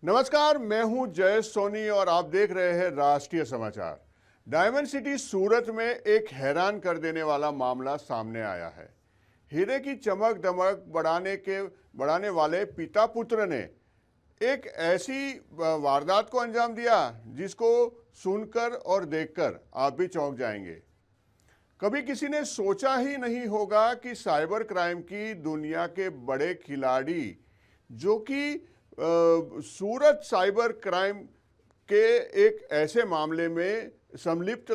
नमस्कार, मैं हूं जयेश सोनी और आप देख रहे हैं राष्ट्रीय समाचार। डायमंड सिटी सूरत में एक हैरान कर देने वाला मामला सामने आया है। हीरे की चमक दमक बढ़ाने वाले पिता पुत्र ने एक ऐसी वारदात को अंजाम दिया जिसको सुनकर और देखकर आप भी चौंक जाएंगे। कभी किसी ने सोचा ही नहीं होगा कि साइबर क्राइम की दुनिया के बड़े खिलाड़ी जो कि सूरत साइबर क्राइम के एक ऐसे मामले में संलिप्त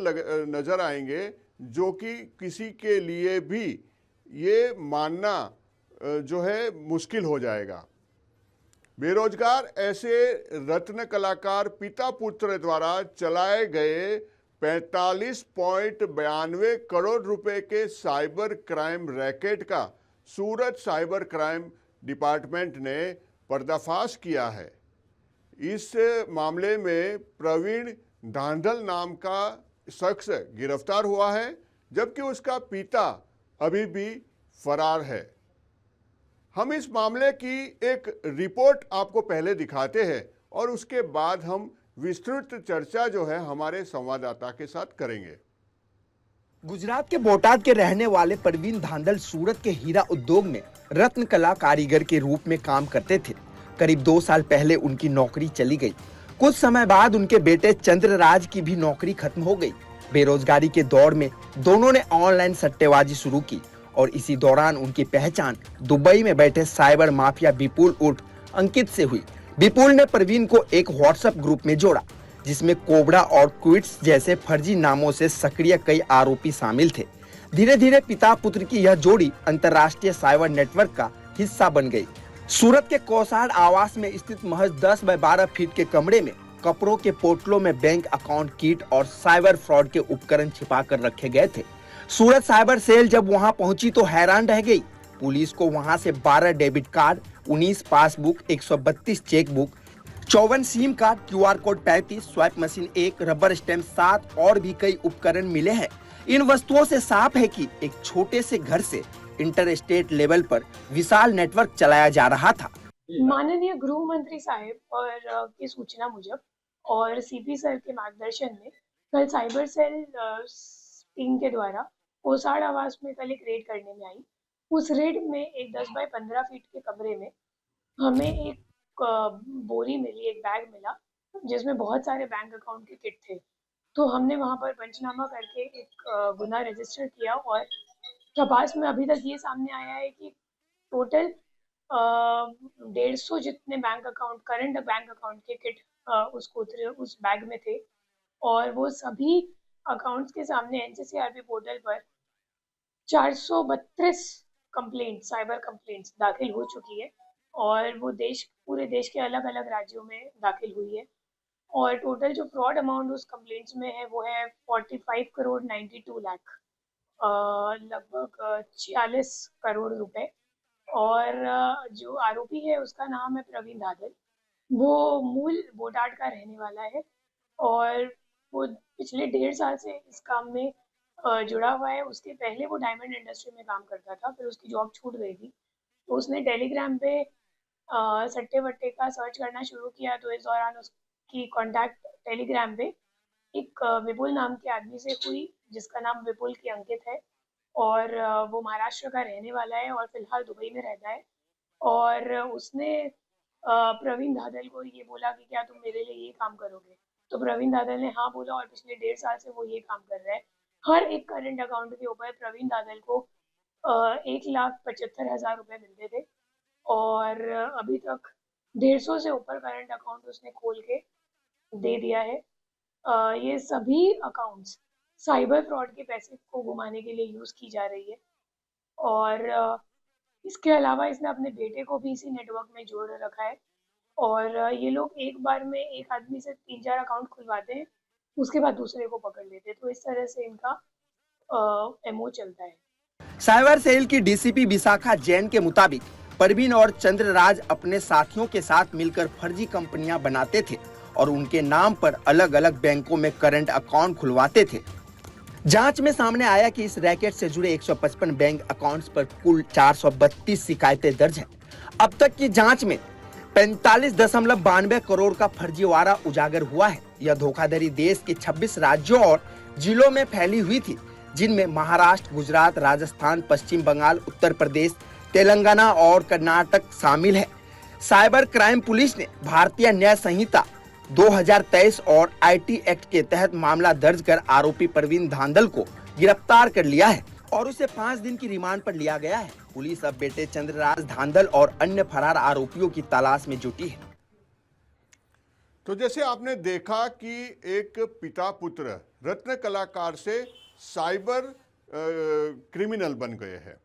नजर आएंगे जो कि किसी के लिए भी ये मानना जो है मुश्किल हो जाएगा। बेरोजगार ऐसे रत्न कलाकार पिता पुत्र द्वारा चलाए गए 45.92 करोड़ रुपए के साइबर क्राइम रैकेट का सूरत साइबर क्राइम डिपार्टमेंट ने पर्दाफाश किया है। इस मामले में प्रवीण धांधल नाम का शख्स गिरफ्तार हुआ है, जबकि उसका पिता अभी भी फरार है। हम इस मामले की एक रिपोर्ट आपको पहले दिखाते हैं और उसके बाद हम विस्तृत चर्चा जो है हमारे संवाददाता के साथ करेंगे। गुजरात के बोटाद के रहने वाले प्रवीण धांधल सूरत के हीरा उद्योग में रत्न कला कारीगर के रूप में काम करते थे। करीब 2 साल पहले उनकी नौकरी चली गई। कुछ समय बाद उनके बेटे चंद्रराज की भी नौकरी खत्म हो गई। बेरोजगारी के दौर में दोनों ने ऑनलाइन सट्टेबाजी शुरू की और इसी दौरान उनकी पहचान दुबई में बैठे साइबर माफिया विपुल उर्फ अंकित से हुई। विपुल ने प्रवीण को एक व्हाट्सएप ग्रुप में जोड़ा जिसमें कोबरा और क्विट्स जैसे फर्जी नामों से सक्रिय कई आरोपी शामिल थे। धीरे धीरे पिता पुत्र की यह जोड़ी अंतर्राष्ट्रीय साइबर नेटवर्क का हिस्सा बन गई। सूरत के कोसाड आवास में स्थित महज 10 बाय 12 फीट के कमरे में कपड़ों के पोटलों में बैंक अकाउंट किट और साइबर फ्रॉड के उपकरण छिपा कर रखे गए थे। सूरत साइबर सेल जब वहां पहुंची तो हैरान रह गई। पुलिस को वहां से 12 debit card, 19 passbook, 132 cheque book, 54 SIM card, QR code 35, swipe machine 1, rubber stamp 7 और भी कई उपकरण मिले हैं। इन वस्तुओं से साफ है कि एक छोटे से घर से इंटर स्टेट लेवल पर विशाल नेटवर्क चलाया जा रहा था। माननीय गृह मंत्री साहब और की सूचना मुजब और CP सर के मार्गदर्शन में कल साइबर सेल टीम के द्वारा कोसाड आवास में कल एक रेड करने में आई। उस रेड में एक 10 बाय 15 फीट के कमरे में हमें एक बोरी मिली, एक बैग मिला जिसमें बहुत सारे बैंक अकाउंट के किट थे। तो हमने वहां पर पंचनामा करके एक गुना रजिस्टर किया और तपास में अभी तक ये सामने आया है कि टोटल 150 जितने bank account, current bank account के किट उस बैग में थे और वो सभी अकाउंट्स के सामने NCCRP पोर्टल पर 432 कंप्लेंट, साइबर कंप्लेंट्स दाखिल हो चुकी है और वो पूरे देश के अलग अलग राज्यों में दाखिल हुई है और टोटल जो फ्रॉड अमाउंट उस कंप्लेंट्स में है वो है 45 करोड़ 92 लाख, लगभग 46 करोड़ रुपए। और जो आरोपी है उसका नाम है प्रवीण धांधल। वो मूल बोटाड का रहने वाला है और वो पिछले 1.5 साल से इस काम में जुड़ा हुआ है। उसके पहले वो डायमंड इंडस्ट्री में काम करता था, फिर उसकी जॉब छूट गई थी तो उसने टेलीग्राम पे सट्टे वट्टे का सर्च करना शुरू किया। तो इस दौरान उसकी कांटेक्ट टेलीग्राम पे एक विपुल नाम के आदमी से हुई जिसका नाम विपुल की अंकित है और वो महाराष्ट्र का रहने वाला है और फिलहाल दुबई में रहता है। और उसने प्रवीण धांधल को ये बोला कि क्या तुम मेरे लिए ये काम करोगे, तो प्रवीण धांधल ने हाँ बोला और पिछले 1.5 साल से वो ये काम कर रहा है। हर एक करंट अकाउंट के ऊपर प्रवीण धांधल को 1,75,000 रुपए मिलते थे और अभी तक 150 से ऊपर करंट अकाउंट उसने खोल के दे दिया है। ये सभी अकाउंट्स साइबर फ्रॉड के पैसे को घुमाने के लिए यूज की जा रही है और इसके अलावा इसने अपने बेटे को भी इसी नेटवर्क में जोड़ रखा है और ये लोग एक बार में एक आदमी से 3-4 अकाउंट खुलवाते हैं, उसके बाद दूसरे को पकड़ लेते हैं। तो इस तरह से इनका MO चलता है। साइबर सेल की DCP विशाखा जैन के मुताबिक प्रवीण और चंद्रराज अपने साथियों के साथ मिलकर फर्जी कंपनियां बनाते थे और उनके नाम पर अलग अलग बैंकों में करंट अकाउंट खुलवाते थे। जांच में सामने आया कि इस रैकेट से जुड़े 155 बैंक अकाउंट्स पर कुल 432 शिकायतें दर्ज हैं। अब तक की जांच में 45.92 करोड़ का फर्जीवाड़ा उजागर हुआ है। यह धोखाधड़ी देश के 26 राज्यों और जिलों में फैली हुई थी, जिनमें महाराष्ट्र, गुजरात, राजस्थान, पश्चिम बंगाल, उत्तर प्रदेश, तेलंगाना और कर्नाटक शामिल है। साइबर क्राइम पुलिस ने भारतीय न्याय संहिता 2023 और IT एक्ट के तहत मामला दर्ज कर आरोपी प्रवीण धांधल को गिरफ्तार कर लिया है और उसे 5 दिन की रिमांड पर लिया गया है। पुलिस अब बेटे चंद्रराज धांधल और अन्य फरार आरोपियों की तलाश में जुटी है। तो जैसे आपने देखा कि एक पिता पुत्र रत्न कलाकार से साइबर क्रिमिनल बन गए हैं।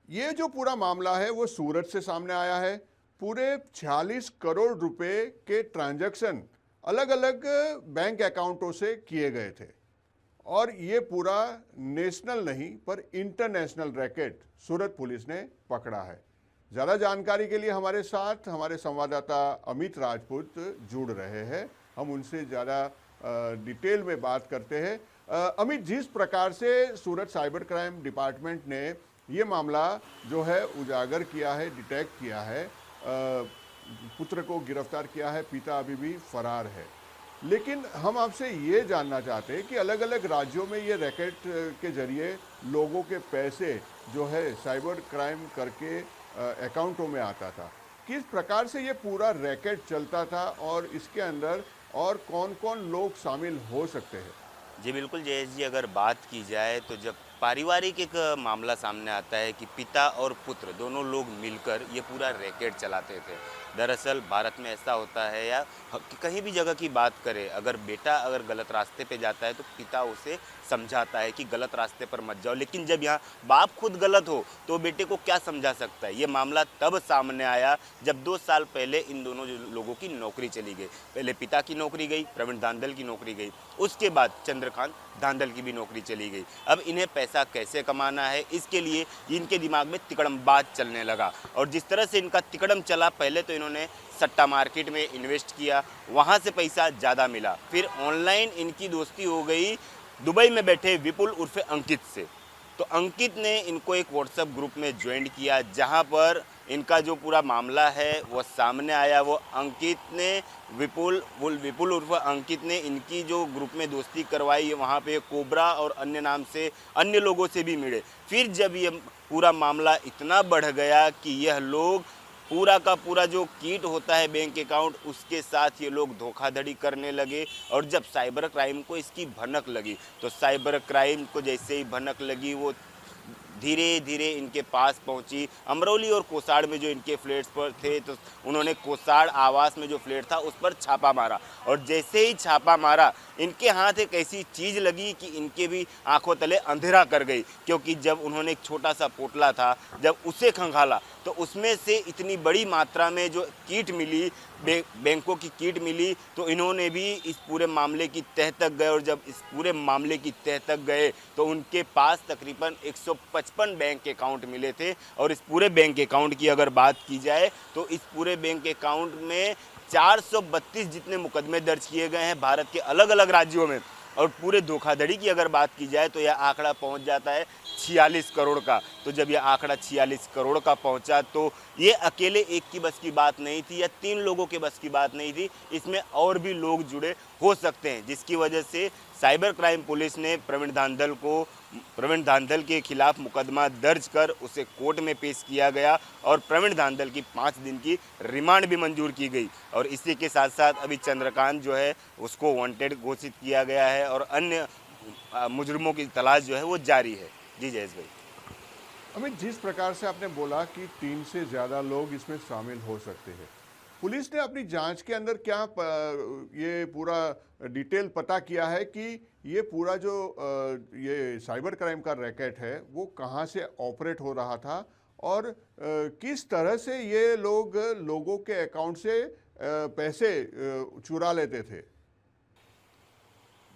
ये जो पूरा मामला है वो सूरत से सामने आया है। पूरे 46 करोड़ रुपए के ट्रांजैक्शन अलग अलग बैंक अकाउंटों से किए गए थे और ये पूरा नेशनल नहीं पर इंटरनेशनल रैकेट सूरत पुलिस ने पकड़ा है। ज़्यादा जानकारी के लिए हमारे साथ हमारे संवाददाता अमित राजपूत जुड़ रहे हैं। हम उनसे ज़्यादा डिटेल में बात करते हैं। अमित, जिस प्रकार से सूरत साइबर क्राइम डिपार्टमेंट ने ये मामला जो है उजागर किया है, डिटेक्ट किया है, पुत्र को गिरफ्तार किया है, पिता अभी भी फरार है, लेकिन हम आपसे ये जानना चाहते हैं कि अलग अलग राज्यों में ये रैकेट के जरिए लोगों के पैसे जो है साइबर क्राइम करके अकाउंटों में आता था। किस प्रकार से ये पूरा रैकेट चलता था और इसके अंदर और कौन कौन लोग शामिल हो सकते हैं? जी बिल्कुल जयेश जी, अगर बात की जाए तो जब पारिवारिक एक मामला सामने आता है कि पिता और पुत्र दोनों लोग मिलकर ये पूरा रैकेट चलाते थे। दरअसल भारत में ऐसा होता है या कहीं भी जगह की बात करें, अगर बेटा अगर गलत रास्ते पे जाता है तो पिता उसे समझाता है कि गलत रास्ते पर मत जाओ, लेकिन जब यहाँ बाप खुद गलत हो तो बेटे को क्या समझा सकता है। ये मामला तब सामने आया जब 2 साल पहले इन दोनों लोगों की नौकरी चली गई। पहले पिता की नौकरी गई, प्रवीण धांधल की नौकरी गई, उसके बाद चंद्रकांत धांधल की भी नौकरी चली गई। अब इन्हें पैसा कैसे कमाना है, इसके लिए इनके दिमाग में तिकड़मबाज चलने लगा और जिस तरह से इनका तिकड़म चला, पहले तो इन्होंने सट्टा मार्केट में इन्वेस्ट किया, वहाँ से पैसा ज़्यादा मिला। फिर ऑनलाइन इनकी दोस्ती हो गई दुबई में बैठे विपुल उर्फे अंकित से। तो अंकित ने इनको एक व्हाट्सएप ग्रुप में ज्वाइन किया जहाँ पर इनका जो पूरा मामला है वो सामने आया। वो अंकित ने विपुल उर्फ अंकित ने इनकी जो ग्रुप में दोस्ती करवाई, वहाँ पे कोबरा और अन्य नाम से अन्य लोगों से भी मिले। फिर जब ये पूरा मामला इतना बढ़ गया कि यह लोग पूरा का पूरा जो किट होता है बैंक अकाउंट, उसके साथ ये लोग धोखाधड़ी करने लगे। और जब साइबर क्राइम को इसकी भनक लगी तो साइबर क्राइम को जैसे ही भनक लगी वो धीरे धीरे इनके पास पहुंची। अमरौली और कोसाड़ में जो इनके फ्लैट्स पर थे तो उन्होंने कोसाड़ आवास में जो फ्लैट था उस पर छापा मारा और जैसे ही छापा मारा इनके हाथ एक ऐसी चीज़ लगी कि इनके भी आंखों तले अंधेरा कर गई, क्योंकि जब उन्होंने एक छोटा सा पोटला था जब उसे खंगाला तो उसमें से इतनी बड़ी मात्रा में जो किट मिली, बैंकों की किट मिली, तो इन्होंने भी इस पूरे मामले की तह तक गए। और जब इस पूरे मामले की तह तक गए तो उनके पास तकरीबन 155 बैंक अकाउंट मिले थे। और इस पूरे बैंक अकाउंट की अगर बात की जाए तो इस पूरे बैंक अकाउंट में 432 जितने मुकदमे दर्ज किए गए हैं भारत के अलग अलग राज्यों में। और पूरे धोखाधड़ी की अगर बात की जाए तो यह आंकड़ा पहुंच जाता है 46 करोड़ का। तो जब यह आंकड़ा 46 करोड़ का पहुंचा तो ये अकेले एक की बस की बात नहीं थी या 3 लोगों के बस की बात नहीं थी, इसमें और भी लोग जुड़े हो सकते हैं, जिसकी वजह से साइबर क्राइम पुलिस ने प्रवीण धांधल के खिलाफ मुकदमा दर्ज कर उसे कोर्ट में पेश किया गया और प्रवीण धांधल की 5 दिन की रिमांड भी मंजूर की गई। और इसी के साथ साथ अभी चंद्रकांत जो है उसको वांटेड घोषित किया गया है और अन्य मुजरिमों की तलाश जो है वो जारी है। जी जयेश भाई। अमित, जिस प्रकार से आपने बोला कि 3 से ज़्यादा लोग इसमें शामिल हो सकते हैं, पुलिस ने अपनी जांच के अंदर क्या ये पूरा डिटेल पता किया है कि ये पूरा जो ये साइबर क्राइम का रैकेट है वो कहाँ से ऑपरेट हो रहा था और किस तरह से ये लोगों के अकाउंट से पैसे चुरा लेते थे?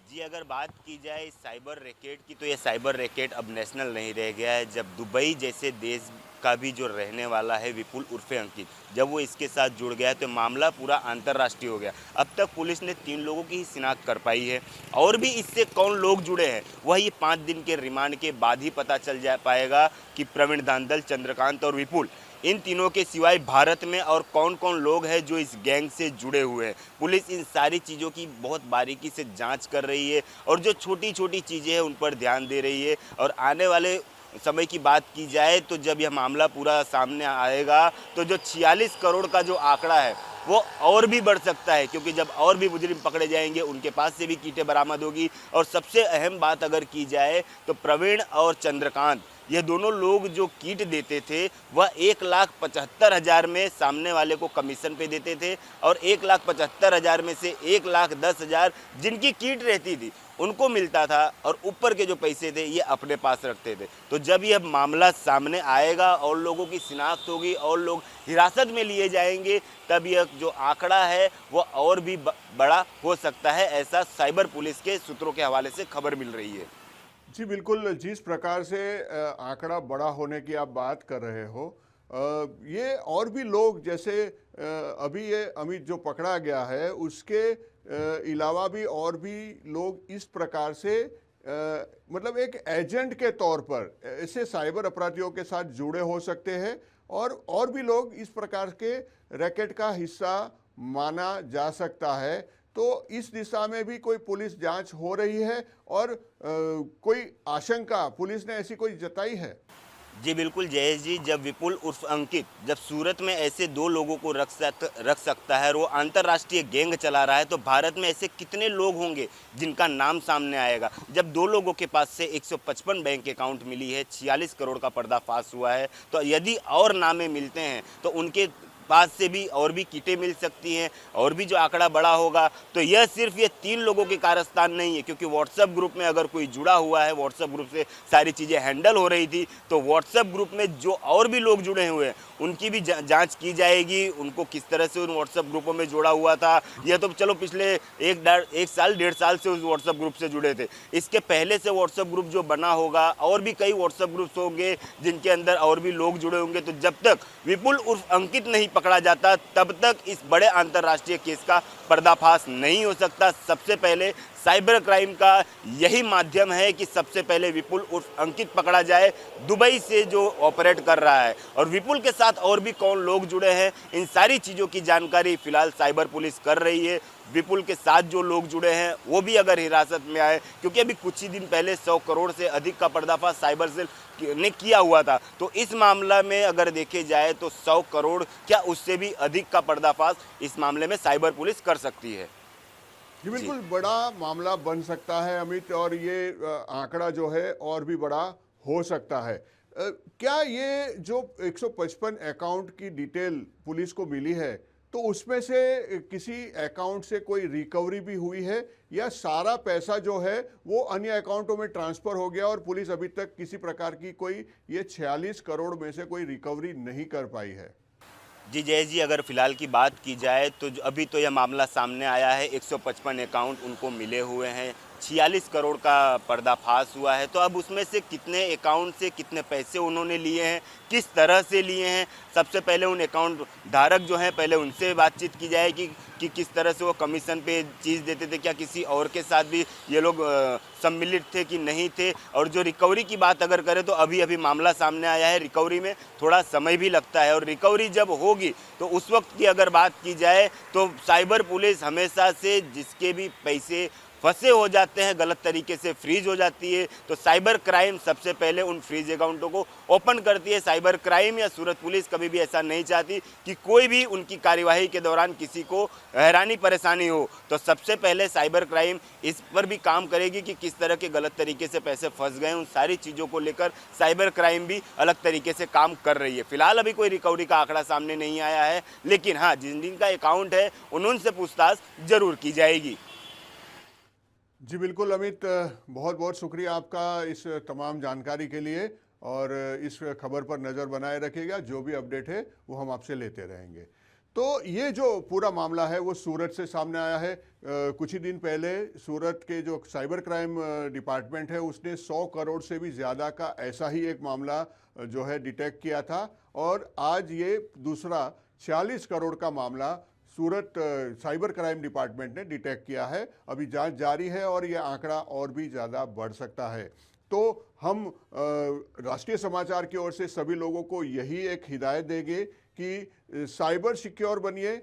जी अगर बात की जाए साइबर रैकेट की तो ये साइबर रैकेट अब नेशनल नहीं रह गया है। जब दुबई जैसे देश का भी जो रहने वाला है विपुल उर्फे अंकित, जब वो इसके साथ जुड़ गया तो मामला पूरा अंतर्राष्ट्रीय हो गया। अब तक पुलिस ने 3 लोगों की ही शिनाख्त कर पाई है और भी इससे कौन लोग जुड़े हैं वह ये 5 दिन के रिमांड के बाद ही पता चल जा पाएगा कि प्रवीण धांधल, चंद्रकांत और विपुल इन तीनों के सिवाय भारत में और कौन कौन लोग हैं जो इस गैंग से जुड़े हुए हैं। पुलिस इन सारी चीज़ों की बहुत बारीकी से जांच कर रही है और जो छोटी छोटी चीज़ें हैं उन पर ध्यान दे रही है। और आने वाले समय की बात की जाए तो जब यह मामला पूरा सामने आएगा तो जो 46 करोड़ का जो आंकड़ा है वो और भी बढ़ सकता है, क्योंकि जब और भी मुजरिम पकड़े जाएंगे उनके पास से भी कीटें बरामद होगी। और सबसे अहम बात अगर की जाए तो प्रवीण और चंद्रकांत, ये दोनों लोग जो कीट देते थे वह 1,75,000 में सामने वाले को कमीशन पे देते थे और 1,75,000 में से 1,10,000 जिनकी कीट रहती थी उनको मिलता था और ऊपर के जो पैसे थे ये अपने पास रखते थे। तो जब यह मामला सामने आएगा और लोगों की शिनाख्त होगी और लोग हिरासत में लिए जाएंगे तब यह जो आंकड़ा है वो और भी बड़ा हो सकता है, ऐसा साइबर पुलिस के सूत्रों के हवाले से खबर मिल रही है। जी बिल्कुल, जिस प्रकार से आंकड़ा बड़ा होने की आप बात कर रहे हो, ये और भी लोग जैसे अभी ये अमित जो पकड़ा गया है उसके अलावा भी और भी लोग इस प्रकार से मतलब एक एजेंट के तौर पर ऐसे साइबर अपराधियों के साथ जुड़े हो सकते हैं और भी लोग इस प्रकार के रैकेट का हिस्सा माना जा सकता है। तो इस दिशा में भी कोई पुलिस जांच हो रही है और कोई आशंका पुलिस ने ऐसी कोई जताई है? जी बिल्कुल जयेश जी, जब विपुल उर्फ अंकित जब सूरत में ऐसे दो लोगों को रख सकता है और वो अंतर्राष्ट्रीय गैंग चला रहा है तो भारत में ऐसे कितने लोग होंगे जिनका नाम सामने आएगा। जब दो लोगों के पास से 155 बैंक अकाउंट मिली है, 46 करोड़ का पर्दाफाश हुआ है, तो यदि और नामें मिलते हैं तो उनके पास से भी और भी कीटें मिल सकती हैं और भी जो आंकड़ा बड़ा होगा। तो यह सिर्फ ये 3 लोगों के कारस्तान नहीं है, क्योंकि व्हाट्सएप ग्रुप में अगर कोई जुड़ा हुआ है, व्हाट्सएप ग्रुप से सारी चीज़ें हैंडल हो रही थी, तो व्हाट्सएप ग्रुप में जो और भी लोग जुड़े हुए हैं उनकी भी जांच की जाएगी। उनको किस तरह से उन व्हाट्सएप ग्रुपों में जोड़ा हुआ था, यह तो चलो पिछले एक साल 1.5 साल से उस व्हाट्सएप ग्रुप से जुड़े थे, इसके पहले से व्हाट्सएप ग्रुप जो बना होगा और भी कई व्हाट्सएप ग्रुप्स होंगे जिनके अंदर और भी लोग जुड़े होंगे। तो जब तक विपुल उर्फ अंकित नहीं पकड़ा जाता तब तक इस बड़े अंतर्राष्ट्रीय केस का पर्दाफाश नहीं हो सकता। सबसे पहले साइबर क्राइम का यही माध्यम है कि सबसे पहले विपुल उर्फ अंकित पकड़ा जाए, दुबई से जो ऑपरेट कर रहा है, और विपुल के साथ और भी कौन लोग जुड़े हैं इन सारी चीज़ों की जानकारी फिलहाल साइबर पुलिस कर रही है। विपुल के साथ जो लोग जुड़े हैं वो भी अगर हिरासत में आए, क्योंकि अभी कुछ ही दिन पहले 100 करोड़ से अधिक का पर्दाफाश साइबर सेल ने किया हुआ था, तो इस मामला में अगर देखे जाए तो 100 करोड़ क्या उससे भी अधिक का पर्दाफाश इस मामले में साइबर पुलिस कर सकती है। ये बिल्कुल बड़ा मामला बन सकता है अमित, और ये आंकड़ा जो है और भी बड़ा हो सकता है। क्या ये जो 155 अकाउंट की डिटेल पुलिस को मिली है तो उसमें से किसी अकाउंट से कोई रिकवरी भी हुई है, या सारा पैसा जो है वो अन्य अकाउंटों में ट्रांसफ़र हो गया और पुलिस अभी तक किसी प्रकार की कोई ये 46 करोड़ में से कोई रिकवरी नहीं कर पाई है? जी जय जी, अगर फ़िलहाल की बात की जाए तो अभी तो यह मामला सामने आया है, 155 अकाउंट उनको मिले हुए हैं, 46 करोड़ का पर्दाफाश हुआ है। तो अब उसमें से कितने अकाउंट से कितने पैसे उन्होंने लिए हैं, किस तरह से लिए हैं, सबसे पहले उन अकाउंट धारक जो हैं पहले उनसे बातचीत की जाए कि किस तरह से वो कमीशन पे चीज़ देते थे, क्या किसी और के साथ भी ये लोग सम्मिलित थे कि नहीं थे। और जो रिकवरी की बात अगर करें तो अभी मामला सामने आया है, रिकवरी में थोड़ा समय भी लगता है, और रिकवरी जब होगी तो उस वक्त की अगर बात की जाए तो साइबर पुलिस हमेशा से जिसके भी पैसे फंसे हो जाते हैं, गलत तरीके से फ्रीज हो जाती है, तो साइबर क्राइम सबसे पहले उन फ्रीज अकाउंटों को ओपन करती है। साइबर क्राइम या सूरत पुलिस कभी भी ऐसा नहीं चाहती कि कोई भी उनकी कार्यवाही के दौरान किसी को हैरानी परेशानी हो, तो सबसे पहले साइबर क्राइम इस पर भी काम करेगी कि किस तरह के गलत तरीके से पैसे फंस गए। उन सारी चीज़ों को लेकर साइबर क्राइम भी अलग तरीके से काम कर रही है। फिलहाल अभी कोई रिकवरी का आंकड़ा सामने नहीं आया है, लेकिन हाँ, जिनका अकाउंट है उनसे पूछताछ जरूर की जाएगी। जी बिल्कुल अमित, बहुत बहुत शुक्रिया आपका इस तमाम जानकारी के लिए, और इस खबर पर नज़र बनाए रखिएगा, जो भी अपडेट है वो हम आपसे लेते रहेंगे। तो ये जो पूरा मामला है वो सूरत से सामने आया है। कुछ ही दिन पहले सूरत के जो साइबर क्राइम डिपार्टमेंट है उसने 100 करोड़ से भी ज़्यादा का ऐसा ही एक मामला जो है डिटेक्ट किया था, और आज ये दूसरा 46 करोड़ का मामला सूरत साइबर क्राइम डिपार्टमेंट ने डिटेक्ट किया है। अभी जांच जारी है और ये आंकड़ा और भी ज़्यादा बढ़ सकता है। तो हम राष्ट्रीय समाचार की ओर से सभी लोगों को यही एक हिदायत देंगे कि साइबर सिक्योर बनिए,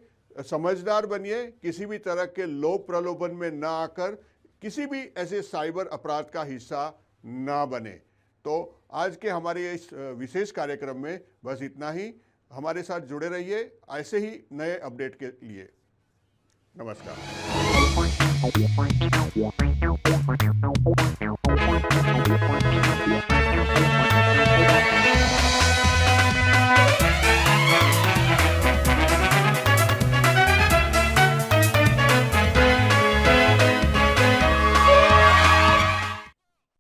समझदार बनिए, किसी भी तरह के लोभ प्रलोभन में ना आकर किसी भी ऐसे साइबर अपराध का हिस्सा ना बने। तो आज के हमारे इस विशेष कार्यक्रम में बस इतना ही। हमारे साथ जुड़े रहिए ऐसे ही नए अपडेट के लिए। नमस्कार।